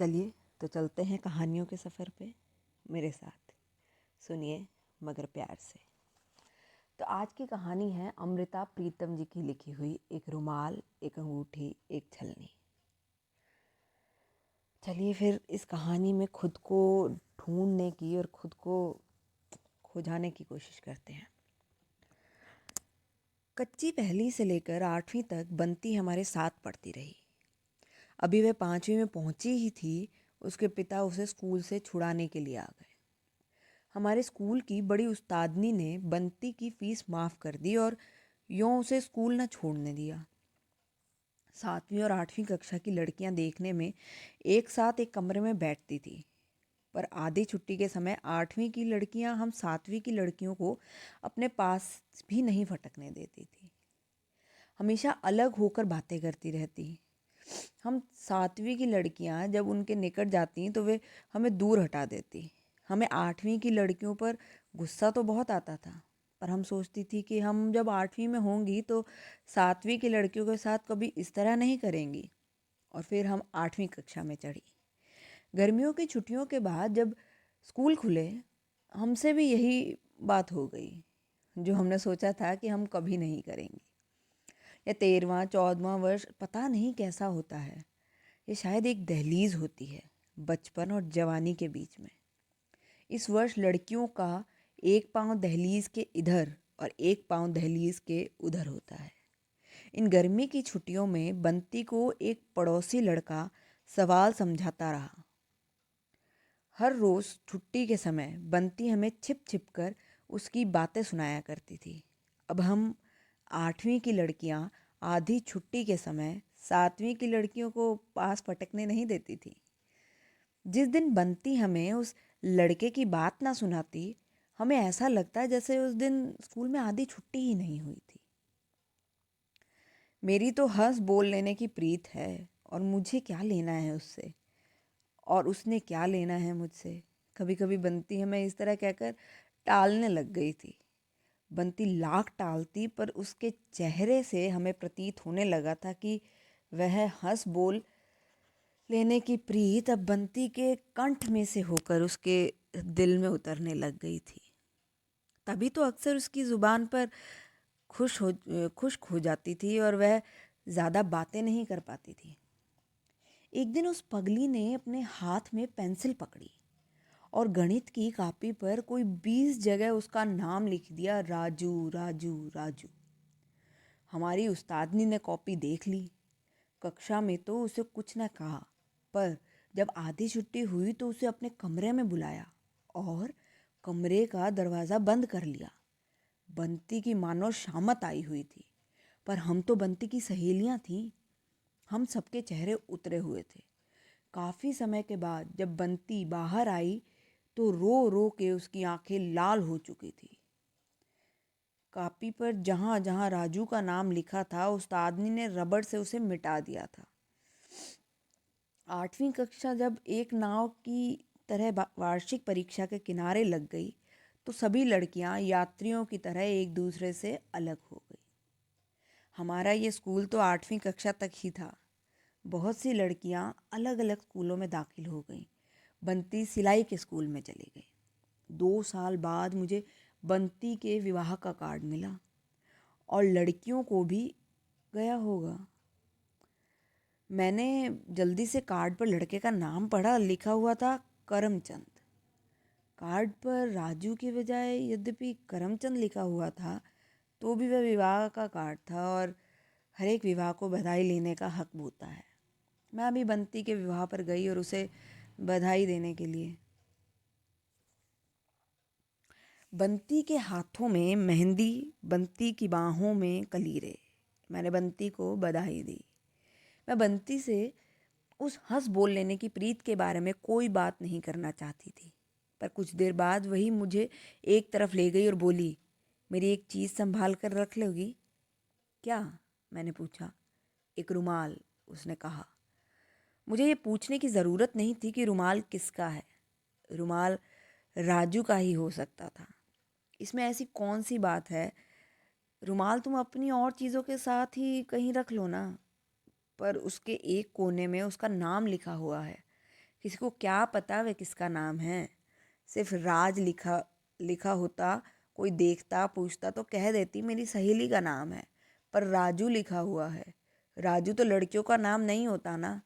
चलिए तो चलते हैं कहानियों के सफ़र पे मेरे साथ। सुनिए मगर प्यार से। तो आज की कहानी है अमृता प्रीतम जी की लिखी हुई एक रुमाल, एक अंगूठी, एक छलनी। चलिए फिर इस कहानी में खुद को ढूंढने की और खुद को खोजाने की कोशिश करते हैं। कच्ची पहली से लेकर 8वीं तक बंती हमारे साथ पढ़ती रही। अभी वह 5वीं में पहुंची ही थी, उसके पिता उसे स्कूल से छुड़ाने के लिए आ गए। हमारे स्कूल की बड़ी उस्तादनी ने बंती की फीस माफ़ कर दी और यूँ उसे स्कूल न छोड़ने दिया। 7वीं और 8वीं कक्षा की लड़कियां देखने में एक साथ एक कमरे में बैठती थी, पर आधी छुट्टी के समय 8वीं की लड़कियां हम 7वीं की लड़कियों को अपने पास भी नहीं फटकने देती थी। हमेशा अलग होकर बातें करती रहती। हम 7वीं की लड़कियां जब उनके निकट जाती तो वे हमें दूर हटा देती। हमें 8वीं की लड़कियों पर गुस्सा तो बहुत आता था, पर हम सोचती थी कि हम जब 8वीं में होंगी तो 7वीं की लड़कियों के साथ कभी इस तरह नहीं करेंगी। और फिर हम 8वीं कक्षा में चढ़ी। गर्मियों की छुट्टियों के बाद जब स्कूल खुले, हमसे भी यही बात हो गई जो हमने सोचा था कि हम कभी नहीं करेंगे। या 13वां 14वां वर्ष पता नहीं कैसा होता है। ये शायद एक दहलीज होती है बचपन और जवानी के बीच में। इस वर्ष लड़कियों का एक पाँव दहलीज के इधर और एक पाँव दहलीज के उधर होता है। इन गर्मी की छुट्टियों में बंती को एक पड़ोसी लड़का सवाल समझाता रहा। हर रोज़ छुट्टी के समय बंती हमें छिप छिप कर उसकी बातें सुनाया करती थी। अब हम 8वीं की लड़कियां आधी छुट्टी के समय 7वीं की लड़कियों को पास पटकने नहीं देती थी। जिस दिन बंती हमें उस लड़के की बात ना सुनाती, हमें ऐसा लगता जैसे उस दिन स्कूल में आधी छुट्टी ही नहीं हुई थी। मेरी तो हंस बोल लेने की प्रीत है और मुझे क्या लेना है उससे, और उसने क्या लेना है मुझसे। कभी कभी बंती हमें इस तरह कहकर टालने लग गई थी। बंती लाख टालती, पर उसके चेहरे से हमें प्रतीत होने लगा था कि वह हंस बोल लेने की प्रीत अब बंती के कंठ में से होकर उसके दिल में उतरने लग गई थी। तभी तो अक्सर उसकी ज़ुबान पर खुश्क हो जाती थी और वह ज़्यादा बातें नहीं कर पाती थी। एक दिन उस पगली ने अपने हाथ में पेंसिल पकड़ी और गणित की कॉपी पर कोई 20 जगह उसका नाम लिख दिया, राजू राजू राजू। हमारी उस्तादनी ने कॉपी देख ली। कक्षा में तो उसे कुछ न कहा, पर जब आधी छुट्टी हुई तो उसे अपने कमरे में बुलाया और कमरे का दरवाज़ा बंद कर लिया। बंती की मानो शामत आई हुई थी, पर हम तो बंती की सहेलियां थीं। हम सबके चेहरे उतरे हुए थे। काफ़ी समय के बाद जब बंती बाहर आई तो रो रो के उसकी आंखें लाल हो चुकी थी। कॉपी पर जहाँ जहाँ राजू का नाम लिखा था, उस्तादनी ने रबड़ से उसे मिटा दिया था। 8वीं कक्षा जब एक नाव की तरह वार्षिक परीक्षा के किनारे लग गई तो सभी लड़कियां यात्रियों की तरह एक दूसरे से अलग हो गई। हमारा ये स्कूल तो 8वीं कक्षा तक ही था। बहुत सी लड़कियां अलग अलग स्कूलों में दाखिल हो गईं। बंती सिलाई के स्कूल में चली गई। 2 साल बाद मुझे बंती के विवाह का कार्ड मिला और लड़कियों को भी गया होगा। मैंने जल्दी से कार्ड पर लड़के का नाम पढ़ा, लिखा हुआ था करमचंद। कार्ड पर राजू के बजाय यद्यपि करमचंद लिखा हुआ था, तो भी वह विवाह का कार्ड था और हर एक विवाह को बधाई लेने का हक होता है। मैं अभी बंती के विवाह पर गई और उसे बधाई देने के लिए। बंती के हाथों में मेहंदी, बंती की बाहों में कलीरे। मैंने बंती को बधाई दी। मैं बंती से उस हंस बोल लेने की प्रीत के बारे में कोई बात नहीं करना चाहती थी, पर कुछ देर बाद वही मुझे एक तरफ ले गई और बोली, मेरी एक चीज़ संभाल कर रख लोगी? क्या? मैंने पूछा। एक रुमाल, उसने कहा। मुझे ये पूछने की ज़रूरत नहीं थी कि रुमाल किसका है। रुमाल राजू का ही हो सकता था। इसमें ऐसी कौन सी बात है? रुमाल तुम अपनी और चीज़ों के साथ ही कहीं रख लो ना, पर उसके एक कोने में उसका नाम लिखा हुआ है। किसी को क्या पता वे किसका नाम है। सिर्फ राज लिखा लिखा होता, कोई देखता पूछता तो कह देती मेरी सहेली का नाम है, पर राजू लिखा हुआ है। राजू तो लड़कियों का नाम नहीं होता ना।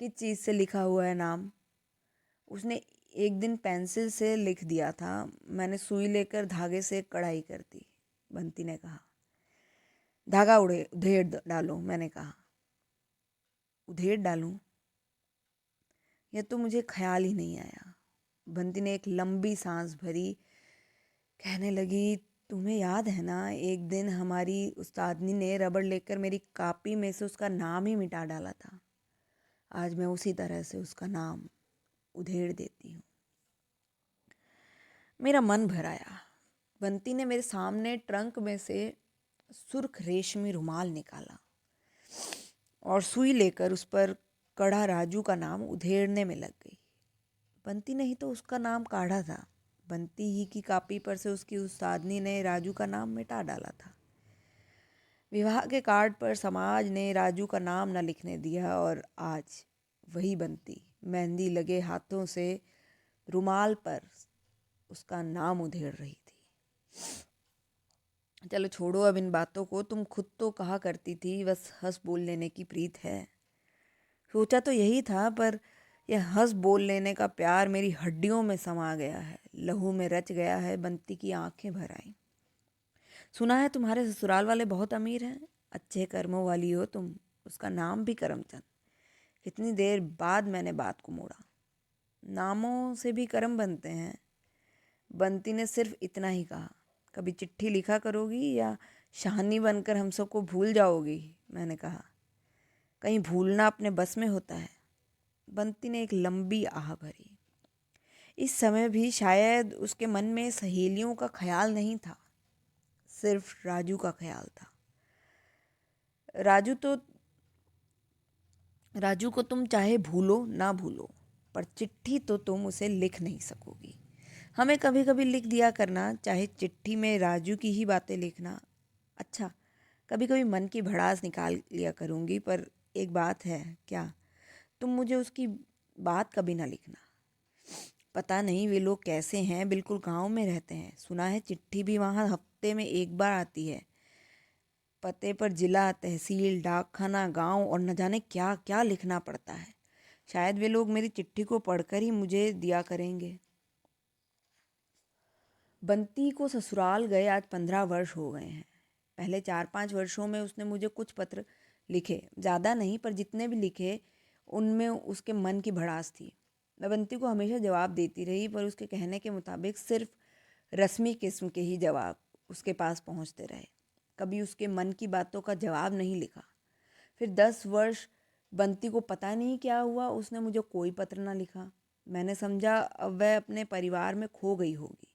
किस चीज़ से लिखा हुआ है नाम? उसने एक दिन पेंसिल से लिख दिया था। मैंने सुई लेकर धागे से कढ़ाई कर दी। बंटी ने कहा। धागा उधेड़ डालो, मैंने कहा। उधेड़ डालूं? यह तो मुझे ख्याल ही नहीं आया। बंटी ने एक लंबी सांस भरी, कहने लगी, तुम्हें याद है ना, एक दिन हमारी उस्तादनी ने रबड़ लेकर मेरी कॉपी में से उसका नाम ही मिटा डाला था। आज मैं उसी तरह से उसका नाम उधेड़ देती हूँ। मेरा मन भर आया। बंटी ने मेरे सामने ट्रंक में से सुर्ख रेशमी रुमाल निकाला और सुई लेकर उस पर कढ़ा राजू का नाम उधेड़ने में लग गई। बंटी ने ही तो उसका नाम काढ़ा था। बंटी ही की कॉपी पर से उसकी उस्तादनी ने राजू का नाम मिटा डाला था। विवाह के कार्ड पर समाज ने राजू का नाम न लिखने दिया और आज वही बंटी मेहंदी लगे हाथों से रुमाल पर उसका नाम उधेड़ रही थी। चलो छोड़ो अब इन बातों को। तुम खुद तो कहा करती थी बस हंस बोल लेने की प्रीत है। सोचा तो यही था, पर यह हंस बोल लेने का प्यार मेरी हड्डियों में समा गया है, लहू में रच गया है। बंटी की आंखें भर आईं। सुना है तुम्हारे ससुराल वाले बहुत अमीर हैं, अच्छे कर्मों वाली हो तुम। उसका नाम भी करमचंद। कितनी देर बाद मैंने बात को मोड़ा। नामों से भी कर्म बनते हैं। बंटी ने सिर्फ इतना ही कहा। कभी चिट्ठी लिखा करोगी या शहानी बनकर हम सबको भूल जाओगी? मैंने कहा। कहीं भूलना अपने बस में होता है? बंटी ने एक लंबी आह भरी। इस समय भी शायद उसके मन में सहेलियों का ख्याल नहीं था, सिर्फ राजू का ख्याल था। राजू को तुम चाहे भूलो ना भूलो, पर चिट्ठी तो तुम उसे लिख नहीं सकोगी। हमें कभी कभी लिख दिया करना, चाहे चिट्ठी में राजू की ही बातें लिखना। अच्छा, कभी कभी मन की भड़ास निकाल लिया करूँगी, पर एक बात है। क्या? तुम मुझे उसकी बात कभी ना लिखना। पता नहीं वे लोग कैसे हैं, बिल्कुल गांव में रहते हैं। सुना है चिट्ठी भी वहाँ हफ्ते में एक बार आती है, पते पर जिला, तहसील, डाकखाना, गांव और न जाने क्या क्या लिखना पड़ता है। शायद वे लोग मेरी चिट्ठी को पढ़कर ही मुझे दिया करेंगे। बंटी को ससुराल गए आज 15 वर्ष हो गए हैं। पहले 4-5 वर्षों में उसने मुझे कुछ पत्र लिखे, ज़्यादा नहीं, पर जितने भी लिखे उनमें उसके मन की भड़ास थी। मैं बंटी को हमेशा जवाब देती रही, पर उसके कहने के मुताबिक सिर्फ रस्मी किस्म के ही जवाब उसके पास पहुंचते रहे। कभी उसके मन की बातों का जवाब नहीं लिखा। फिर 10 वर्ष बंटी को पता नहीं क्या हुआ, उसने मुझे कोई पत्र ना लिखा। मैंने समझा अब वह अपने परिवार में खो गई होगी।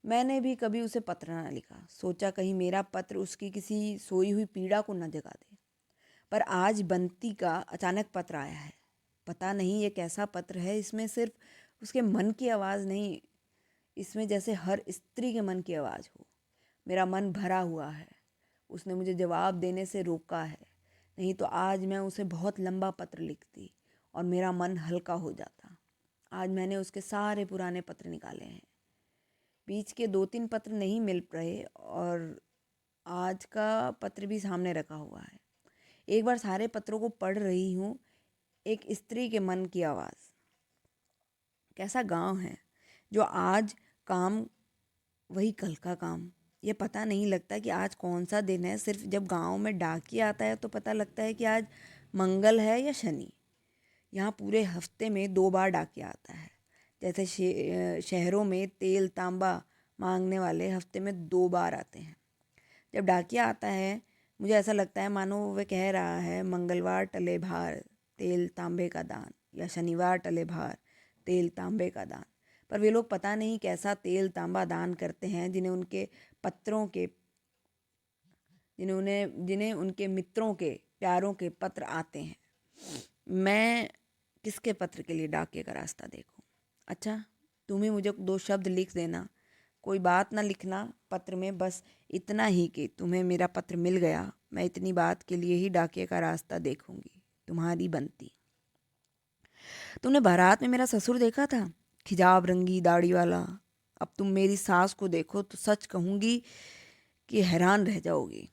मैंने भी कभी उसे पत्र ना लिखा। सोचा कहीं मेरा पत्र उसकी किसी सोई हुई पीड़ा को न जगा दे। पर आज बंटी का अचानक पत्र आया है। पता नहीं ये कैसा पत्र है। इसमें सिर्फ उसके मन की आवाज़ नहीं, इसमें जैसे हर स्त्री के मन की आवाज़ हो। मेरा मन भरा हुआ है। उसने मुझे जवाब देने से रोका है, नहीं तो आज मैं उसे बहुत लंबा पत्र लिखती और मेरा मन हल्का हो जाता। आज मैंने उसके सारे पुराने पत्र निकाले हैं। बीच के 2-3 पत्र नहीं मिल रहे और आज का पत्र भी सामने रखा हुआ है। एक बार सारे पत्रों को पढ़ रही हूँ। एक स्त्री के मन की आवाज़। कैसा गांव है, जो आज काम वही कल का काम। ये पता नहीं लगता कि आज कौन सा दिन है। सिर्फ जब गांव में डाकिया आता है तो पता लगता है कि आज मंगल है या शनि। यहाँ पूरे हफ्ते में 2 बार डाकिया आता है। जैसे शहरों में तेल तांबा मांगने वाले हफ्ते में 2 बार आते हैं। जब डाकिया आता है मुझे ऐसा लगता है मानो वह कह रहा है, मंगलवार टले भार तेल तांबे का दान, या शनिवार टले भार तेल तांबे का दान। पर वे लोग पता नहीं कैसा तेल तांबा दान करते हैं, जिन्हें उनके मित्रों के प्यारों के पत्र आते हैं। मैं किसके पत्र के लिए डाकिए का रास्ता देखूं? अच्छा, तुम ही मुझे 2 शब्द लिख देना। कोई बात ना लिखना पत्र में, बस इतना ही कि तुम्हें मेरा पत्र मिल गया। मैं इतनी बात के लिए ही डाकिए का रास्ता देखूंगी। तुम्हारी बंटी। तुमने बारात में मेरा ससुर देखा था, खिजाब रंगी दाढ़ी वाला। अब तुम मेरी सास को देखो तो सच कहूँगी कि हैरान रह जाओगी।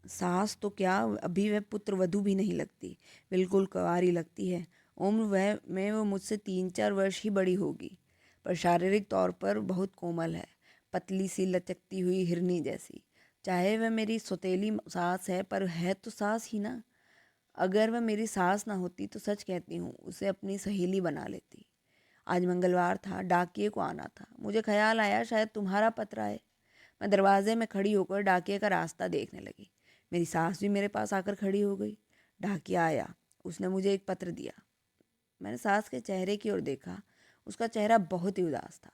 सास तो क्या, अभी वह पुत्र वधू भी नहीं लगती, बिल्कुल कुंवारी लगती है। उम्र वह में वो मुझसे 3-4 वर्ष ही बड़ी होगी, पर शारीरिक तौर पर बहुत कोमल है, पतली सी लचकती हुई हिरनी जैसी। चाहे वह मेरी सौतेली सास है, पर है तो सास ही ना। अगर वह मेरी सास ना होती तो सच कहती हूँ उसे अपनी सहेली बना लेती। आज मंगलवार था, डाकिये को आना था। मुझे ख्याल आया शायद तुम्हारा पत्र आए। मैं दरवाजे में खड़ी होकर डाकिये का रास्ता देखने लगी। मेरी सास भी मेरे पास आकर खड़ी हो गई। डाकिया आया, उसने मुझे एक पत्र दिया। मैंने सास के चेहरे की ओर देखा। उसका चेहरा बहुत ही उदास था।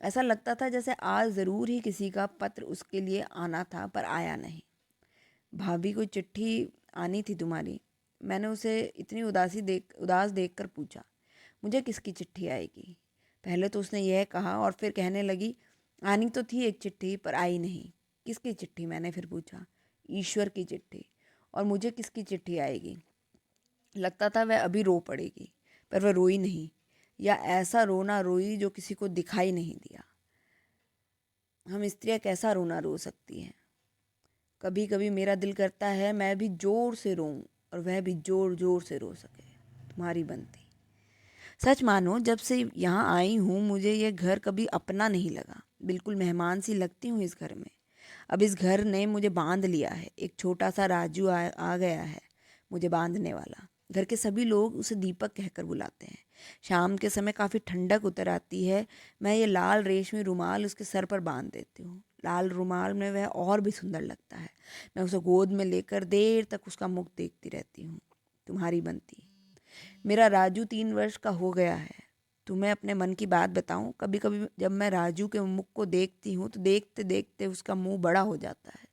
ऐसा लगता था जैसे आज ज़रूर ही किसी का पत्र उसके लिए आना था, पर आया नहीं। भाभी कोई चिट्ठी आनी थी तुम्हारी? मैंने उसे इतनी उदास देखकर पूछा। मुझे किसकी चिट्ठी आएगी? पहले तो उसने यह कहा और फिर कहने लगी, आनी तो थी एक चिट्ठी पर आई नहीं। किसकी चिट्ठी? मैंने फिर पूछा। ईश्वर की चिट्ठी। और मुझे किसकी चिट्ठी आएगी? लगता था वह अभी रो पड़ेगी, पर वह रोई नहीं, या ऐसा रोना रोई जो किसी को दिखाई नहीं दिया। हम स्त्रियां कैसा रोना रो सकती हैं? कभी कभी मेरा दिल करता है मैं भी जोर से रोऊं और वह भी जोर जोर से रो सके। तुम्हारी बनती। सच मानो, जब से यहाँ आई हूँ मुझे यह घर कभी अपना नहीं लगा। बिल्कुल मेहमान सी लगती हूँ इस घर में। अब इस घर ने मुझे बांध लिया है। एक छोटा सा राजू आ गया है मुझे बांधने वाला। घर के सभी लोग उसे दीपक कहकर बुलाते हैं। शाम के समय काफ़ी ठंडक उतर आती है। मैं ये लाल रेशमी रुमाल उसके सर पर बांध देती हूँ। लाल रुमाल में वह और भी सुंदर लगता है। मैं उसे गोद में लेकर देर तक उसका मुख देखती रहती हूँ। तुम्हारी बनती। मेरा राजू 3 वर्ष का हो गया है। तुम्हें अपने मन की बात बताऊं, कभी कभी जब मैं राजू के मुख को देखती हूँ तो देखते देखते उसका मुंह बड़ा हो जाता है,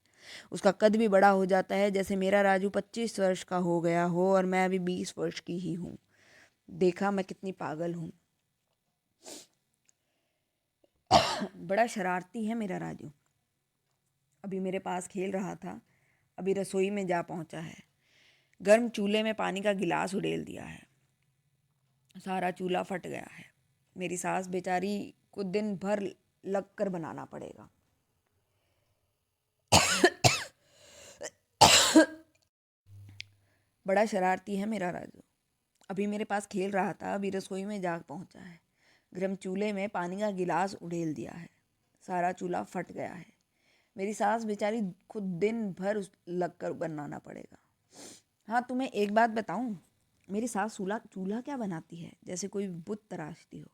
उसका कद भी बड़ा हो जाता है, जैसे मेरा राजू 25 वर्ष का हो गया हो और मैं अभी 20 वर्ष की ही हूँ। देखा मैं कितनी पागल हूँ। बड़ा शरारती है मेरा राजू। अभी मेरे पास खेल रहा था, अभी रसोई में जा पहुंचा है। गर्म चूल्हे में पानी का गिलास उड़ेल दिया है। सारा चूल्हा फट गया है। मेरी सास बेचारी को दिन भर लग कर बनाना पड़ेगा। बड़ा शरारती है मेरा राजू। अभी मेरे पास खेल रहा था, अभी रसोई में जा पहुंचा है। गर्म चूल्हे में पानी का गिलास उड़ेल दिया है। सारा चूल्हा फट गया है। मेरी सास बेचारी खुद दिन भर लग कर बनाना पड़ेगा। हाँ, तुम्हें एक बात बताऊं, मेरी सास चूल्हा चूल्हा क्या बनाती है, जैसे कोई बुत तराशती हो।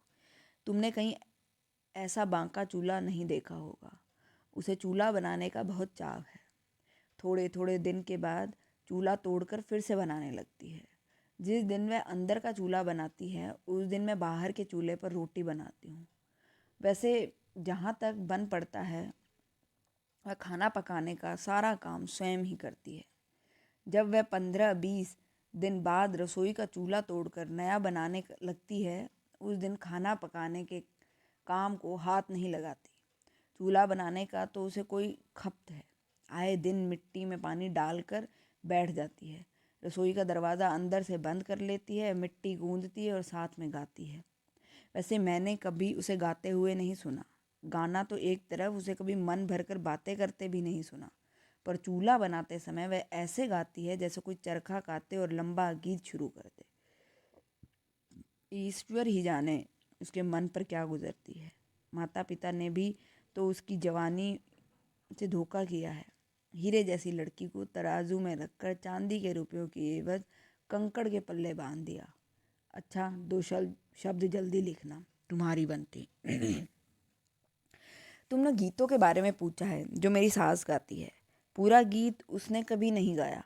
तुमने कहीं ऐसा बांका चूल्हा नहीं देखा होगा। उसे चूल्हा बनाने का बहुत चाव है। थोड़े थोड़े दिन के बाद चूल्हा तोड़कर फिर से बनाने लगती है। जिस दिन वह अंदर का चूल्हा बनाती है उस दिन मैं बाहर के चूल्हे पर रोटी बनाती हूँ। वैसे जहाँ तक बन पड़ता है, वह खाना पकाने का सारा काम स्वयं ही करती है। जब वह 15-20 दिन बाद रसोई का चूल्हा तोड़कर नया बनाने लगती है, उस दिन खाना पकाने के काम को हाथ नहीं लगाती। चूल्हा बनाने का तो उसे कोई खप्त है। आए दिन मिट्टी में पानी डालकर बैठ जाती है। रसोई का दरवाज़ा अंदर से बंद कर लेती है, मिट्टी गूंदती है और साथ में गाती है। वैसे मैंने कभी उसे गाते हुए नहीं सुना। गाना तो एक तरफ, उसे कभी मन भरकर बातें करते भी नहीं सुना। पर चूल्हा बनाते समय वह ऐसे गाती है जैसे कोई चरखा काटे और लंबा गीत शुरू कर दे। ईश्वर ही जाने उसके मन पर क्या गुजरती है। माता पिता ने भी तो उसकी जवानी से धोखा किया है। हीरे जैसी लड़की को तराजू में रखकर चांदी के रुपयों की एवज कंकड़ के पल्ले बांध दिया। अच्छा, 2 शब्द जल्दी लिखना। तुम्हारी बनती। तुमने गीतों के बारे में पूछा है जो मेरी सास गाती है। पूरा गीत उसने कभी नहीं गाया।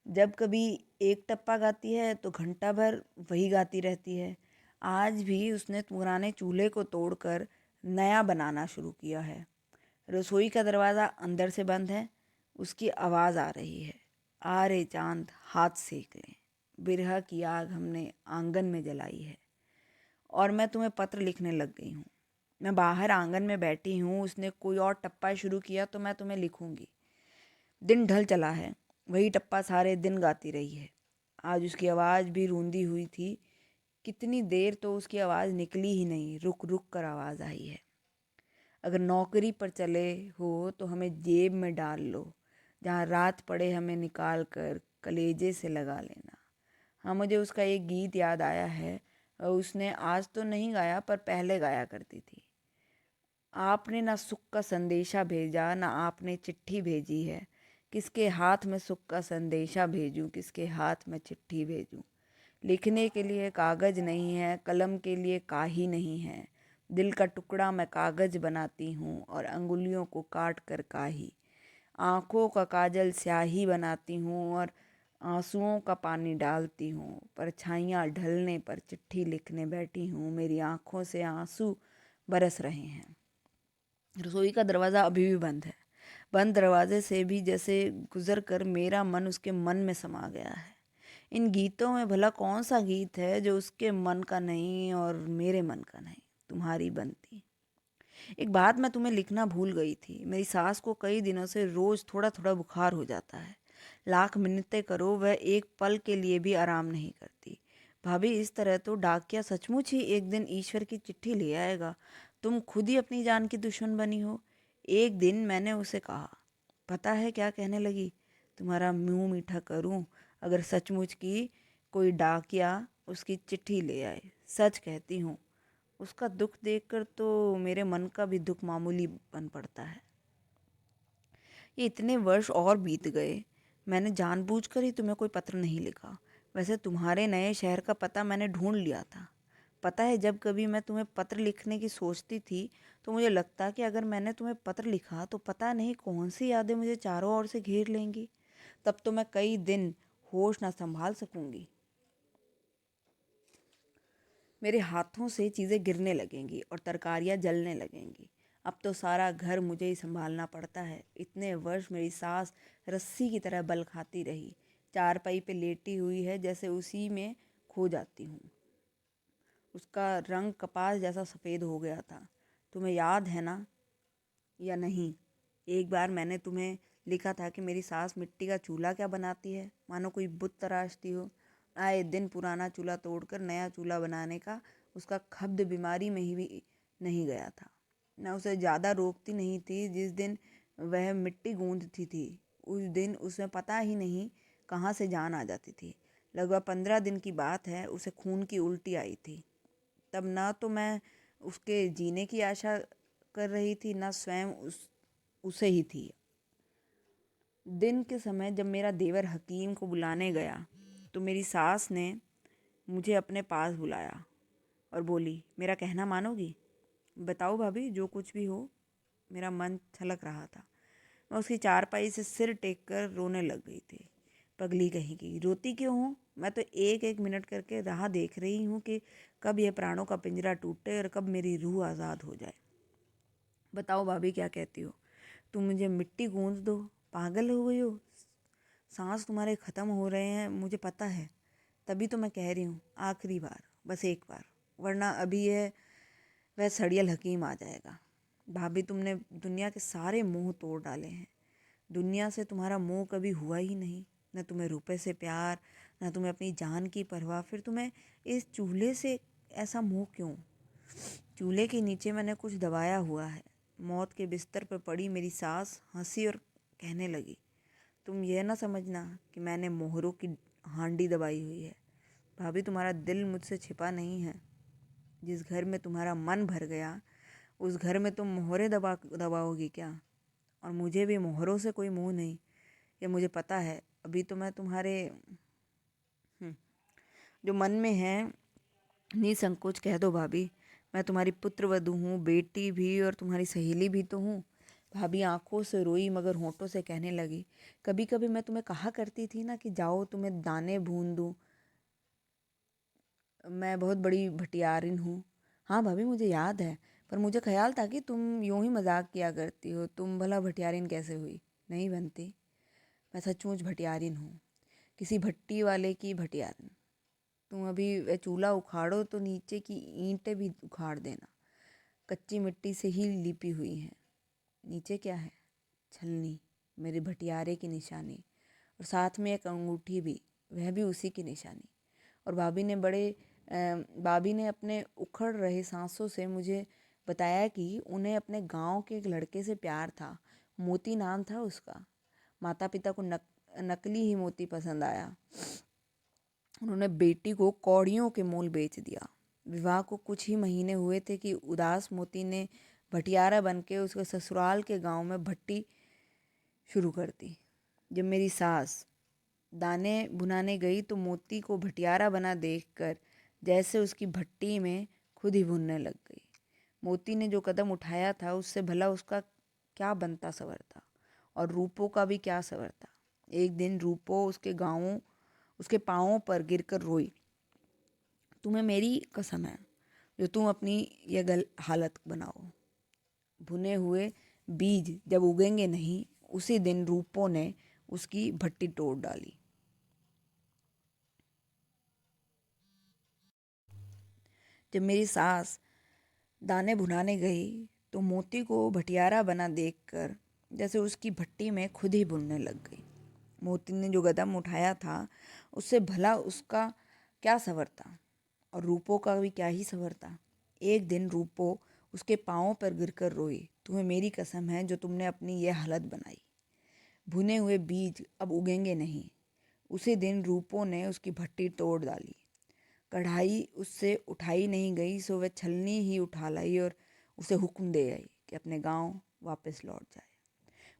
जब कभी एक टप्पा गाती है तो घंटा भर वही गाती रहती है। आज भी उसने पुराने चूल्हे को तोड़कर नया बनाना शुरू किया है। रसोई का दरवाज़ा अंदर से बंद है। उसकी आवाज़ आ रही है, आ रे चांद हाथ सेक लें, बिरहा की आग हमने आंगन में जलाई है। और मैं तुम्हें पत्र लिखने लग गई हूँ। मैं बाहर आंगन में बैठी हूँ, उसने कोई और टप्पा शुरू किया तो मैं तुम्हें लिखूँगी। दिन ढल चला है, वही टप्पा सारे दिन गाती रही है। आज उसकी आवाज़ भी रूंधी हुई थी। कितनी देर तो उसकी आवाज़ निकली ही नहीं, रुक रुक कर आवाज़ आई है। अगर नौकरी पर चले हो तो हमें जेब में डाल लो, जहाँ रात पड़े हमें निकाल कर कलेजे से लगा लेना। हाँ, मुझे उसका एक गीत याद आया है। उसने आज तो नहीं गाया पर पहले गाया करती थी। आपने ना सुख का संदेशा भेजा, ना आपने चिट्ठी भेजी है। किसके हाथ में सुख का संदेशा भेजूं, किसके हाथ में चिट्ठी भेजूं। लिखने के लिए कागज़ नहीं है, कलम के लिए काही नहीं है। दिल का टुकड़ा मैं कागज़ बनाती हूँ और अंगुलियों को काट कर काही। आँखों का काजल स्याही बनाती हूँ और आंसुओं का पानी डालती हूँ। परछाइयाँ ढलने पर चिट्ठी लिखने बैठी हूँ, मेरी आँखों से आंसू बरस रहे हैं। रसोई का दरवाज़ा अभी भी बंद है। बंद दरवाजे से भी जैसे गुजर कर मेरा मन उसके मन में समा गया है। इन गीतों में भला कौन सा गीत है जो उसके मन का नहीं और मेरे मन का नहीं। तुम्हारी बनती। एक बात मैं तुम्हें लिखना भूल गई थी। मेरी सास को कई दिनों से रोज थोड़ा थोड़ा बुखार हो जाता है। लाख मिन्नतें करो, वह एक पल के लिए भी आराम नहीं करती। भाभी, इस तरह तो डाकिया सचमुच ही एक दिन ईश्वर की चिट्ठी ले आएगा। तुम खुद ही अपनी जान की दुश्मन बनी हो। एक दिन मैंने उसे कहा, पता है क्या कहने लगी? तुम्हारा मुंह मीठा करूं, अगर सचमुच की कोई डाकिया उसकी चिट्ठी ले आए। सच कहती हूँ, उसका दुख देखकर तो मेरे मन का भी दुख मामूली बन पड़ता है। ये इतने वर्ष और बीत गए, मैंने जानबूझकर ही तुम्हें कोई पत्र नहीं लिखा। वैसे तुम्हारे नए शहर का पता मैंने ढूंढ लिया था। पता है, जब कभी मैं तुम्हें पत्र लिखने की सोचती थी तो मुझे लगता कि अगर मैंने तुम्हें पत्र लिखा तो पता नहीं कौन सी यादें मुझे चारों ओर से घेर लेंगी। तब तो मैं कई दिन होश ना संभाल सकूंगी। मेरे हाथों से चीज़ें गिरने लगेंगी और तरकारियाँ जलने लगेंगी। अब तो सारा घर मुझे ही संभालना पड़ता है। इतने वर्ष मेरी सास रस्सी की तरह बल खाती रही, चारपाई पे लेटी हुई है, जैसे उसी में खो जाती हूँ। उसका रंग कपास जैसा सफ़ेद हो गया था। तुम्हें याद है ना, या नहीं? एक बार मैंने तुम्हें लिखा था कि मेरी सास मिट्टी का चूल्हा क्या बनाती है, मानो कोई बुत तराशती हो। आए दिन पुराना चूल्हा तोड़कर नया चूल्हा बनाने का उसका खब्द बीमारी में ही भी नहीं गया था। मैं उसे ज़्यादा रोकती नहीं थी। जिस दिन वह मिट्टी गूंथती थी उस दिन उसमें पता ही नहीं कहाँ से जान आ जाती थी। लगभग 15 दिन की बात है, उसे खून की उल्टी आई थी। तब ना तो मैं उसके जीने की आशा कर रही थी, ना स्वयं उसे ही थी। दिन के समय जब मेरा देवर हकीम को बुलाने गया तो मेरी सास ने मुझे अपने पास बुलाया और बोली, मेरा कहना मानोगी? बताओ भाभी, जो कुछ भी हो। मेरा मन छलक रहा था। मैं उसकी चारपाई से सिर टेक कर रोने लग गई थी। पगली कहेगी, रोती क्यों हूँ? मैं तो एक एक मिनट करके राह देख रही हूँ कि कब यह प्राणों का पिंजरा टूटे और कब मेरी रूह आज़ाद हो जाए। बताओ भाभी, क्या कहती हो? तुम मुझे मिट्टी गूंथ दो, पागल हो गई हो? सांस तुम्हारे ख़त्म हो रहे हैं, मुझे पता है। तभी तो मैं कह रही हूँ, आखिरी बार, बस एक बार, वरना अभी यह वह सड़ियल हकीम आ जाएगा। भाभी, तुमने दुनिया के सारे मोह तोड़ डाले हैं। दुनिया से तुम्हारा मोह कभी हुआ ही नहीं। न तुम्हें रुपए से प्यार, न तुम्हें अपनी जान की परवाह। फिर तुम्हें इस चूल्हे से ऐसा मोह क्यों? चूल्हे के नीचे मैंने कुछ दबाया हुआ है। मौत के बिस्तर पर पड़ी मेरी सास हंसी और कहने लगी, तुम यह ना समझना कि मैंने मोहरों की हांडी दबाई हुई है। भाभी, तुम्हारा दिल मुझसे छिपा नहीं है। जिस घर में तुम्हारा मन भर गया उस घर में तुम मोहरे दबाओगी क्या? और मुझे भी मोहरों से कोई मोह नहीं, ये मुझे पता है। अभी तो मैं तुम्हारे जो मन में है निसंकोच कह दो भाभी। मैं तुम्हारी पुत्र वधू हूँ, बेटी भी और तुम्हारी सहेली भी तो हूँ। भाभी आंखों से रोई मगर होठों से कहने लगी, कभी कभी मैं तुम्हें कहा करती थी ना कि जाओ तुम्हें दाने भून दूँ। मैं बहुत बड़ी भटियारिन हूँ। हाँ भाभी, मुझे याद है, पर मुझे ख्याल था कि तुम यूं ही मजाक किया करती हो। तुम भला भटियारिन कैसे हुई? नहीं बनती। मैं सचमुच भटियारिन हूँ, किसी भट्टी वाले की भटियारिन। तुम अभी वह चूल्हा उखाड़ो तो नीचे की ईंटें भी उखाड़ देना। कच्ची मिट्टी से ही लिपी हुई हैं। नीचे क्या है? छलनी, मेरे भटियारे की निशानी, और साथ में एक अंगूठी भी, वह भी उसी की निशानी। और भाभी ने बड़े भाभी ने अपने उखड़ रहे सांसों से मुझे बताया कि उन्हें अपने गांव के एक लड़के से प्यार था। मोती नाम था उसका। माता पिता को नकली ही मोती पसंद आया। उन्होंने बेटी को कौड़ियों के मोल बेच दिया। विवाह को कुछ ही महीने हुए थे कि उदास मोती ने भटियारा बन के उसके ससुराल के गांव में भट्टी शुरू कर दी। जब मेरी सास दाने भुनाने गई तो मोती को भटियारा बना देखकर जैसे उसकी भट्टी में खुद ही भुनने लग गई। मोती ने जो कदम उठाया था उससे भला उसका क्या बनता सवरता, और रूपो का भी क्या सवरता। एक दिन रूपो उसके पाँवों पर गिरकर रोई। तुम्हें मेरी कसम है जो तुम अपनी यह हालत बनाओ। भुने हुए बीज जब उगेंगे नहीं, उसी दिन रूपो ने उसकी भट्टी तोड़ डाली। जब मेरी सास दाने भुनाने गई तो मोती को भटियारा बना देखकर जैसे उसकी भट्टी में खुद ही भुनने लग गई। मोती ने जो कदम उठाया था उससे भला उसका क्या सवरता, और रूपो का भी क्या ही सवरता। एक दिन रूपो उसके पाँवों पर गिरकर रोई। तुम्हें मेरी कसम है जो तुमने अपनी यह हालत बनाई। भुने हुए बीज अब उगेंगे नहीं। उसी दिन रूपो ने उसकी भट्टी तोड़ डाली। कढ़ाई उससे उठाई नहीं गई, सो वह छलनी ही उठा लाई और उसे हुक्म दे आई कि अपने गांव वापस लौट जाए।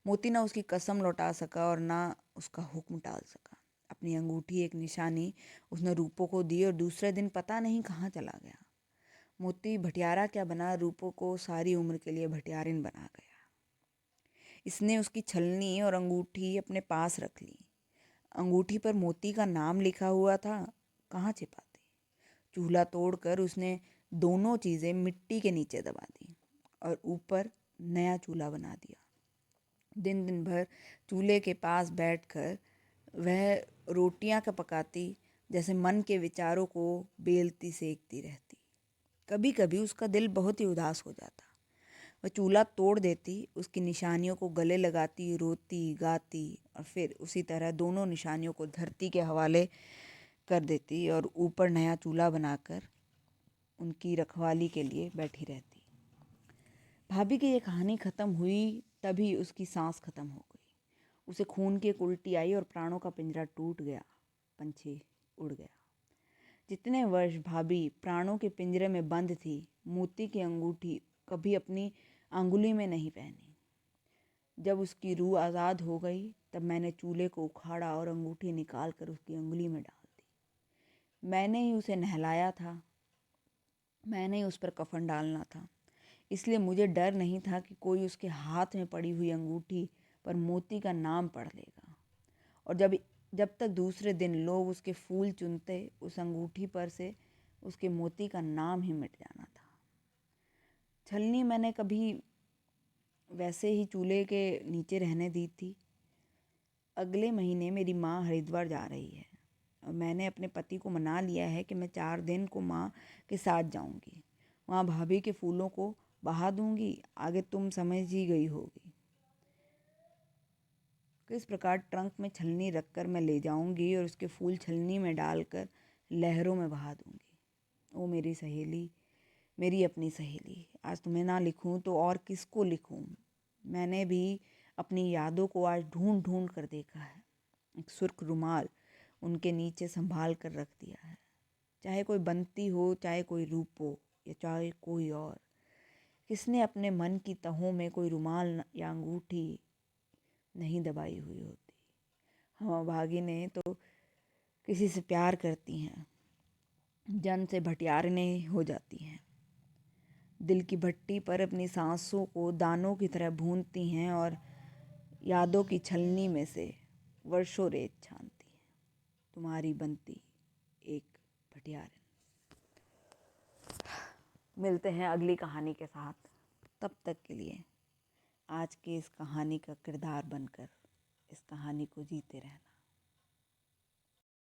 मोती ना उसकी कसम लौटा सका और ना उसका हुक्म टाल सका। अपनी अंगूठी एक निशानी उसने रूपो को दी और दूसरे दिन पता नहीं कहाँ चला गया। मोती भटियारा क्या बना, रूपो को सारी उम्र के लिए भटियारिन बना गया। इसने उसकी छलनी और अंगूठी अपने पास रख ली। अंगूठी पर मोती का नाम लिखा हुआ था, कहाँ छिपाती। चूल्हा तोड़कर उसने दोनों चीज़ें मिट्टी के नीचे दबा दी और ऊपर नया चूल्हा बना दिया। दिन दिन भर चूल्हे के पास बैठकर वह रोटियां का पकाती, जैसे मन के विचारों को बेलती सेकती रहती। कभी कभी उसका दिल बहुत ही उदास हो जाता। वह चूल्हा तोड़ देती, उसकी निशानियों को गले लगाती, रोती गाती और फिर उसी तरह दोनों निशानियों को धरती के हवाले कर देती और ऊपर नया चूल्हा बनाकर उनकी रखवाली के लिए बैठी रहती। भाभी की ये कहानी ख़त्म हुई तभी उसकी सांस ख़त्म हो गई। उसे खून की एक उल्टी आई और प्राणों का पिंजरा टूट गया। पंछी उड़ गया। जितने वर्ष भाभी प्राणों के पिंजरे में बंद थी, मोती की अंगूठी कभी अपनी अंगुली में नहीं पहनी। जब उसकी रूह आज़ाद हो गई तब मैंने चूल्हे को उखाड़ा और अंगूठी निकाल कर उसकी अंगुली में डाल दी। मैंने ही उसे नहलाया था, मैंने ही उस पर कफन डालना था, इसलिए मुझे डर नहीं था कि कोई उसके हाथ में पड़ी हुई अंगूठी पर मोती का नाम पढ़ लेगा। और जब तक दूसरे दिन लोग उसके फूल चुनते, उस अंगूठी पर से उसके मोती का नाम ही मिट जाना था। छलनी मैंने कभी वैसे ही चूल्हे के नीचे रहने दी थी। अगले महीने मेरी माँ हरिद्वार जा रही है और मैंने अपने पति को मना लिया है कि मैं 4 दिन को माँ के साथ जाऊंगी। वहाँ भाभी के फूलों को बहा दूंगी, आगे तुम समझ ही गई होगी। किस प्रकार ट्रंक में छलनी रखकर मैं ले जाऊंगी और उसके फूल छलनी में डालकर लहरों में बहा दूंगी। ओ मेरी सहेली, मेरी अपनी सहेली, आज तुम्हें ना लिखूं तो और किसको लिखूं। मैंने भी अपनी यादों को आज ढूंढ ढूंढ कर देखा है। एक सुर्ख रुमाल उनके नीचे संभाल कर रख दिया है। चाहे कोई बंती हो, चाहे कोई रूप हो, या चाहे कोई और, किसने अपने मन की तहों में कोई रुमाल या अंगूठी नहीं दबाई हुई होती। हम अभागिनें तो किसी से प्यार करती हैं, जन से भटियारने हो जाती हैं, दिल की भट्टी पर अपनी सांसों को दानों की तरह भूनती हैं और यादों की छलनी में से वर्षों रेत छानती हैं। तुम्हारी बनती एक भटियारन। मिलते हैं अगली कहानी के साथ। तब तक के लिए आज के इस कहानी का किरदार बनकर इस कहानी को जीते रहना।